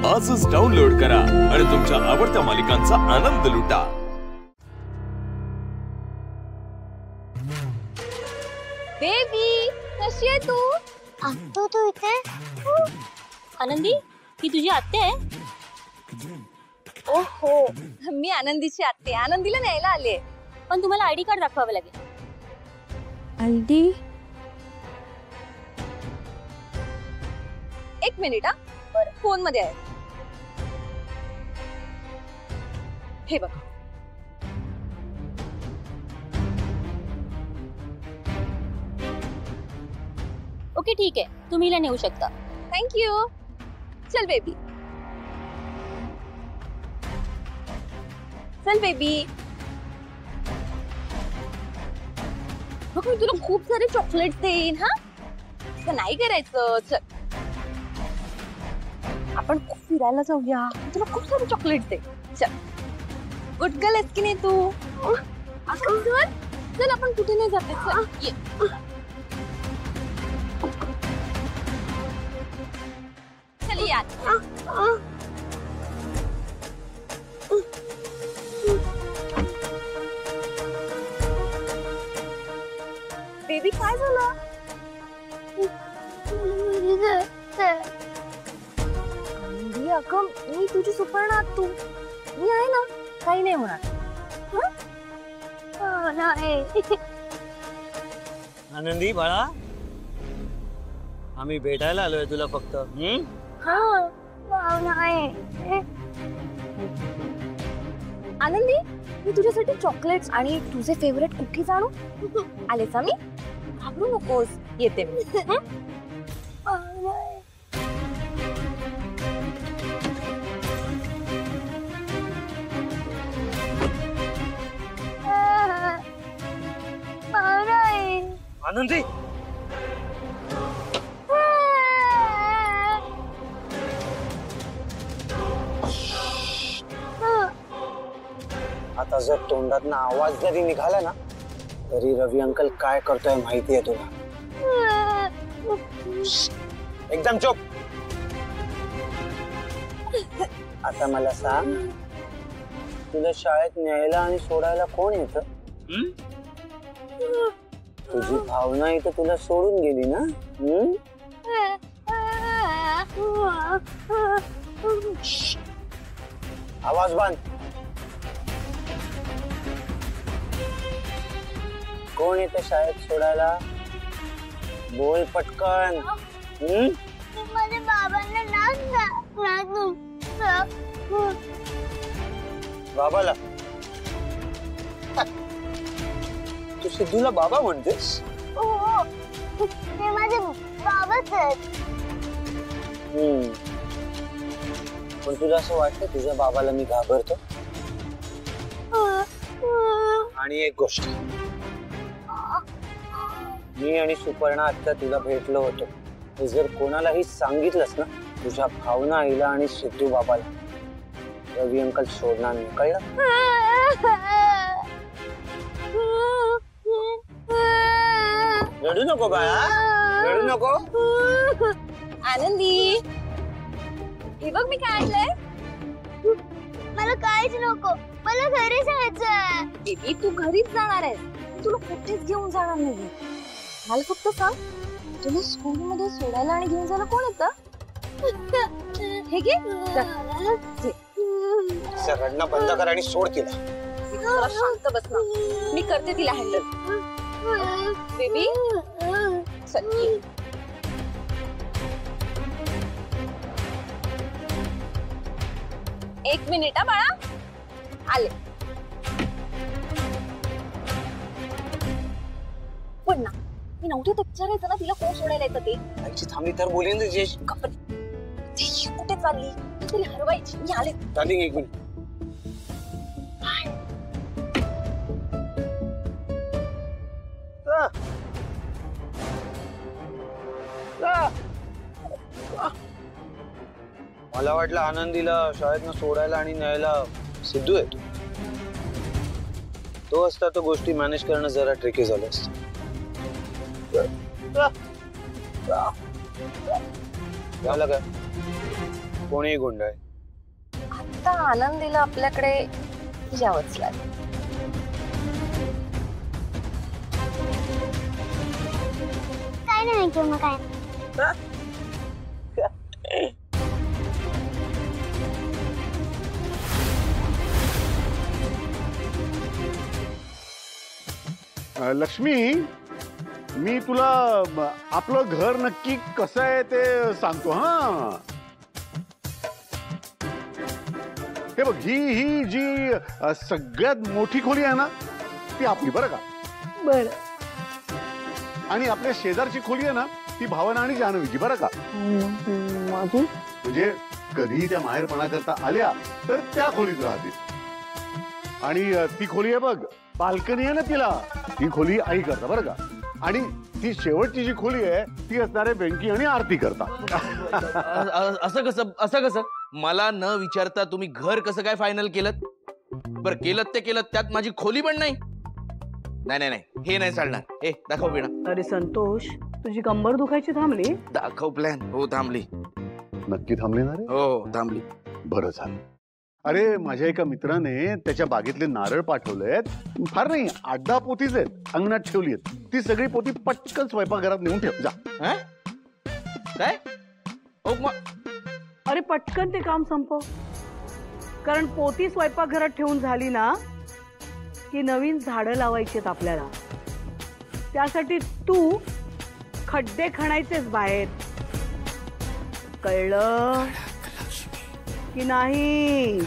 आजच डाउनलोड करा आणि तुमच्या आवडत्या मालिकांचा आनंद लुटा। बेबी कशी आहे तू? आत्तू तू इथे? आनंदी ही तुझी आत्या आहे? ओहो मी आनंदीची आत्या, आनंदीला न्यायला आले। पण तुम्हाला आयडी कार्ड दाखवावं लागेल। आयडी? एक मिनिट हा, बरं फोन मध्ये आहे हे बघ। ओके ठीक आहे, तुम्ही हिला नेऊ शकता। थँक्यू। चल बेबी, चल बेबी। बघ मी तुला खूप सारे चॉकलेट देईन हा, असं नाही करायचं। चल आपण खूप फिरायला जाऊया, तुला खूप सारे चॉकलेट दे। चल गुड गर्ल आहेस की नाही तू? असं चल चल आपण कुठे नाही जाते। चल ये। चल यार बेबी काय झालं? अगं मी तुझी सुपर्ण आत्तू, मी आहे ना, काही नाही होणार। आनंदी बाळा, आम्ही भेटायला आलोय तुला फक्त। आनंदी मी तुझ्यासाठी चॉकलेट्स आणि तुझे फेवरेट कुकीज आणू? आलेच मी, घाबरू नकोस, येते मी। आनंदी आता जर तोंडातनं आवाज जरी निघाला ना तरी रवी अंकल काय करतोय माहिती आहे तुला? एकदम चुप। आता मला सांग, तुला शाळेत न्यायला आणि सोडायला कोण येतं? तुझी भावना इथं तुला सोडून गेली ना? आवाज बंद। कोण येतं शाळेत सोडायला? बोल पटकन। माझ्या बाबांना बाबाला? तू सिद्धूला बाबा म्हणतेस? हो, ते माझे बाबाच आहेत। पण तुला असं वाटतं तुझ्या बाबाला मी घाबरतो? आणि एक गोष्ट, मी आणि सुपर्णा आत्ता तुला भेटलो होतो, हे जर कोणालाही सांगितलंस ना, तुझ्या भावना आईला आणि सिद्धू बाबाला, रवी अंकल सोडणार नाही, कळलं? रडू नको बाळा, रडू नको। आनंदी हे बघ मी काय आणलंय। मला काहीच नको, मला घरी जायचंय। बेबी तू घरीच जाणार आहेस, तुला कुठेच घेऊन जाणार नाही। मला फक्त सांग, तुला स्कूल मध्ये सोडायला आणि घेऊन जायला कोण येतं? हे घे, रडणं बंद कर आणि सोड तिला। जरा शांत बस ना, मी करते तिला हँडल। बेबी चल ये। एक मिनिट हा बाळा, आले। पण ना मी नव्हते तर विचारायचं ना तिला कोण सोडायला येतं ते। आईची थांबली तर बोलेन जेश। कुठे चालली? तिला हरवायची, मी आले। डार्लिंग एक मिनिट। मला वाटलं आनंदीला शाळेतनं सोडायला आणि न्यायला सिद्धू येतो, तो असता तर गोष्टी मॅनेज करणं जरा ट्रिकी झालं असतं। झालं काय? कोणी गोंधळ. आता आनंदीला आपल्याकडे यावंच लागेल. काय नाही किंवा काय लक्ष्मी, मी तुला आपलं घर नक्की कसं आहे ते सांगतो. हा, हे बघ, ही जी सगळ्यात मोठी खोली आहे ना ती आपली, बरं का. बर. आणि आपल्या शेजारची खोली आहे ना ती भावना आणि जान्हवीची, बरं का. म्हणजे कधी त्या माहेरपणा करता आल्या तर त्या खोलीत राहतील. आणि ती खोली आहे बघ, बाल्कनी आहे ना तिला, ती खोली आई करता, बरं का. आणि ती शेवटची जी खोली आहे ती असणार आहे वेंकी आणि आरती करता. असं कसं मला न विचारता तुम्ही घर कसं काय फायनल केलं? बरं, केलं ते केलं, त्यात माझी खोली पण नाही. नाही, हे नाही चालणार. हे दाखव वीणा. अरे संतोष, तुझी कंबर दुखायची थांबली? दाखव प्लॅन. हो थांबली. नक्की थांबली ना रे? हो थांबली. बरं झालं. अरे, माझ्या एका मित्राने त्याच्या बागेतले नारळ पाठवलेत. फार नाही, 8-10 पोतीच आहेत, अंगणात ठेवली आहेत. ती सगळी पोती पटकन स्वयंपाकघरात नेऊन ठेव जा. काय? अरे पटकन ते काम संपव, कारण पोती स्वयंपाकघरात ठेवून झाली ना की नवीन झाडं लावायची आहेत आपल्याला. त्यासाठी तू खड्डे खणायचेच बाहेर, कळलं की नाही?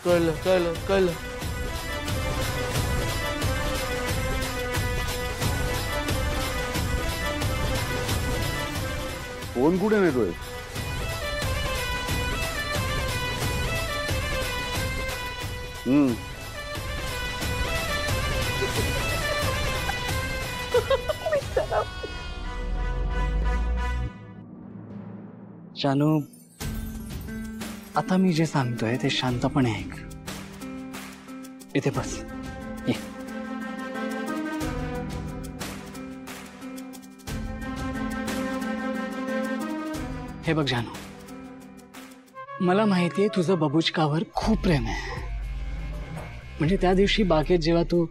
कळलं. फोन कुठे नेतोय? जानू, आता मी जे सांगतोय ते शांतपणे ऐक. इथे बस. ये. हे बघ जानू, मला माहितीये तुझं बबुचकावर खूप प्रेम आहे. म्हणजे त्या दिवशी बागेत जेव्हा तू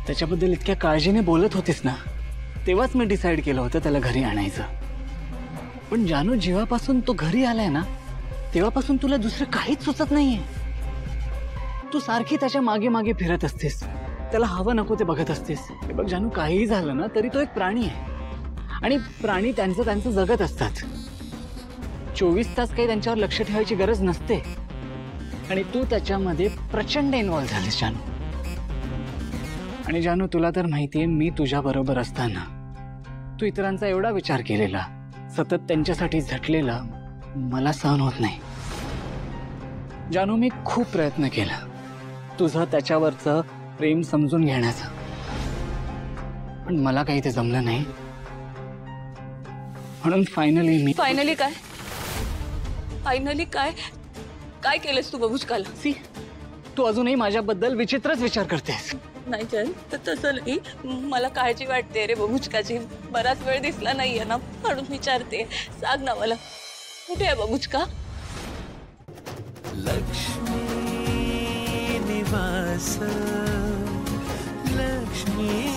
त्याच्याबद्दल इतक्या काळजीने बोलत होतीस ना, तेव्हाच मी डिसाईड केलं होतं त्याला घरी आणायचं. पण जानू, जेव्हापासून तो घरी आलाय ना तेव्हापासून तुला दुसरं काहीच सुचत नाहीये. तू सारखी त्याच्या मागे मागे फिरत असतेस, त्याला हवं नको ते बघत असतेस. हे बघ जानू, काहीही झालं ना तरी तो एक प्राणी आहे आणि प्राणी त्यांचं जगत असतात. 24 तास काही त्यांच्यावर लक्ष ठेवायची गरज नसते. आणि तू त्याच्यामध्ये प्रचंड इन्व्हॉल्व झालीस जानू. आणि जानू, तुला तर माहितीये, मी तुझ्या बरोबर असताना तू इतरांचा एवढा विचार केलेला, सतत त्यांच्यासाठी झटलेला, मला सहन होत नाही. जानू, मी खूप प्रयत्न केला तुझं त्याच्यावरचं प्रेम समजून घेण्याचा, पण मला काही ते जमलं नाही. म्हणून फायनली काय केलंस तू बबुचकाला? सी, तू अजूनही माझ्याबद्दल विचित्रच विचार करतेस. नाही चल, तसं नाही. मला काळजी वाटते रे बबुचकाची. बराच वेळ दिसला नाहीये ना, म्हणून विचारते. सांग ना मला, कुठे आहे बबुचका? लक्ष्मी निवास, लक्ष्मी